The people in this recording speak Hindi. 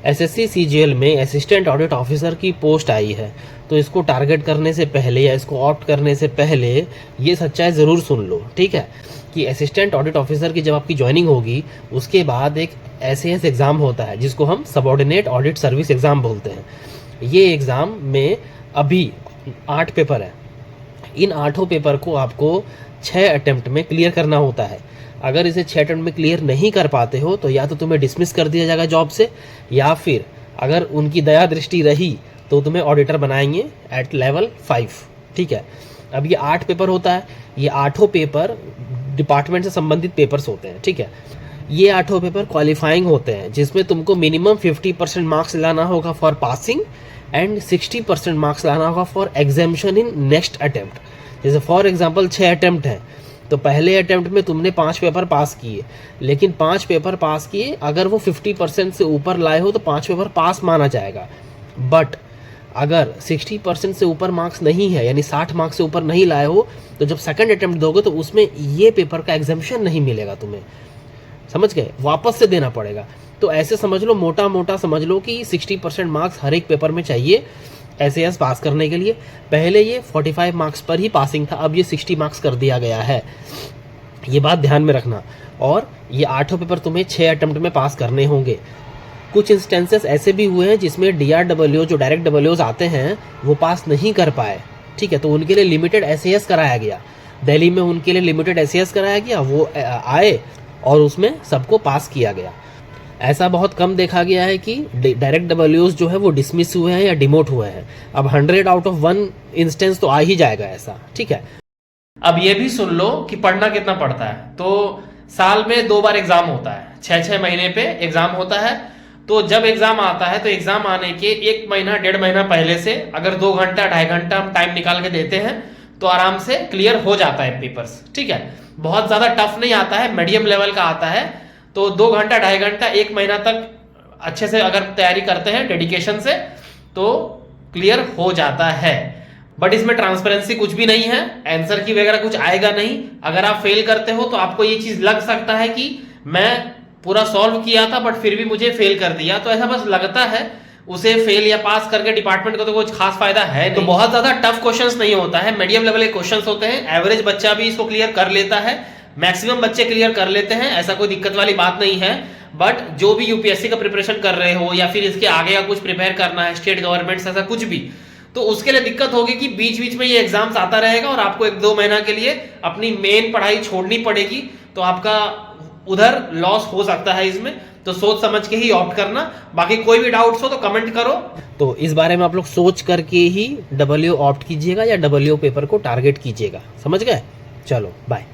एसएससी सीजीएल में असिस्टेंट ऑडिट ऑफिसर की पोस्ट आई है, तो इसको टारगेट करने से पहले या इसको ऑप्ट करने से पहले ये सच्चाई ज़रूर सुन लो, ठीक है। कि असिस्टेंट ऑडिट ऑफिसर की जब आपकी ज्वाइनिंग होगी उसके बाद एक एसएएस एग्ज़ाम होता है जिसको हम सबऑर्डिनेट ऑडिट सर्विस एग्ज़ाम बोलते हैं। ये एग्ज़ाम में अभी 8 पेपर है। इन 8 पेपर को आपको 6 अटेम्प्ट में क्लियर करना होता है। अगर इसे 6 अटेम्प्ट में क्लियर नहीं कर पाते हो तो या तो तुम्हें डिसमिस कर दिया जाएगा जॉब से, या फिर अगर उनकी दया दृष्टि रही तो तुम्हें ऑडिटर बनाएंगे एट लेवल 5, ठीक है। अब ये 8 पेपर होता है, ये 8 पेपर डिपार्टमेंट से संबंधित पेपर्स होते हैं, ठीक है। ये 8 पेपर क्वालिफाइंग होते हैं जिसमें तुमको मिनिमम 50% मार्क्स लाना होगा फॉर पासिंग एंड 60% मार्क्स लाना होगा for examination in next attempt. जैसे फॉर एग्जांपल 6 अटेम्प्ट हैं तो पहले अटेम्प्ट में तुमने 5 पेपर पास किए, लेकिन 5 पेपर पास किए अगर वो 50% से ऊपर लाए हो तो 5 पेपर पास माना जाएगा। बट अगर 60% से ऊपर मार्क्स नहीं है, यानी 60 मार्क्स से ऊपर नहीं लाए हो, तो जब सेकंड अटेम्प्ट दोगे तो उसमें ये पेपर का एग्जामिशन नहीं मिलेगा तुम्हें, समझ गए, वापस से देना पड़ेगा। तो ऐसे समझ लो, मोटा मोटा समझ लो कि 60% मार्क्स हर एक पेपर में चाहिए एसएएस पास करने के लिए। पहले ये 45 मार्क्स पर ही पासिंग था, अब ये 60 मार्क्स कर दिया गया है, ये बात ध्यान में रखना। और ये 8 पेपर तुम्हें 6 अटेम्प्ट में पास करने होंगे। कुछ इंस्टेंसेस ऐसे भी हुए हैं जिसमें डीआरडब्ल्यू जो डायरेक्ट डब्ल्यूज आते हैं वो पास नहीं कर पाए, ठीक है, तो उनके लिए लिमिटेड एसएएस कराया गया। दिल्ली में उनके लिए लिमिटेड एसएएस कराया गया, वो आए और उसमें सबको पास किया गया। ऐसा बहुत कम देखा गया है कि डायरेक्ट डब्ल्यूज जो है वो डिसमिस हुए हैं या डिमोट हुए हैं। अब 100 आउट ऑफ 1 इंस्टेंस तो आ ही जाएगा ऐसा, ठीक है। अब ये भी सुन लो कि पढ़ना कितना पड़ता है। तो साल में 2 बार एग्जाम होता है, 6-6 महीने पे एग्जाम होता है। तो जब एग्जाम आता है तो एग्जाम आने के 1 महीना 1.5 महीना पहले से अगर 2 घंटा 2.5 घंटा हम टाइम निकाल के देते हैं तो आराम से क्लियर हो जाता है पेपर्स, ठीक है। बहुत ज्यादा टफ नहीं आता है, मीडियम लेवल का आता है। तो 2 घंटा 2.5 घंटा 1 महीना तक अच्छे से अगर तैयारी करते हैं डेडिकेशन से तो क्लियर हो जाता है। बट इसमें ट्रांसपेरेंसी कुछ भी नहीं है, आंसर की वगैरह कुछ आएगा नहीं। अगर आप फेल करते हो तो आपको ये चीज लग सकता है कि मैं पूरा सॉल्व किया था बट फिर भी मुझे फेल कर दिया, तो ऐसा बस लगता है। उसे फेल या पास करके डिपार्टमेंट को तो कुछ खास फायदा है नहीं। तो बहुत ज्यादा टफ क्वेश्चंस नहीं होता है, मीडियम लेवल के क्वेश्चंस होते हैं। एवरेज बच्चा भी इसको क्लियर कर लेता है, मैक्सिमम बच्चे क्लियर कर लेते हैं, ऐसा कोई दिक्कत वाली बात नहीं है। बट जो भी यूपीएससी का प्रिपरेशन कर रहे हो या फिर इसके आगे का कुछ प्रिपेयर करना है, स्टेट गवर्नमेंट ऐसा कुछ भी, तो उसके लिए दिक्कत होगी कि बीच बीच में ये एग्जाम्स आता रहेगा और आपको 1-2 महीना के लिए अपनी मेन पढ़ाई छोड़नी पड़ेगी, तो आपका उधर लॉस हो सकता है इसमें। तो सोच समझ के ही ऑप्ट करना। बाकी कोई भी डाउट्स हो तो कमेंट करो। तो इस बारे में आप लोग सोच करके ही डब्ल्यू ऑप्ट कीजिएगा या डब्ल्यू पेपर को टारगेट कीजिएगा, समझ गए। चलो बाय।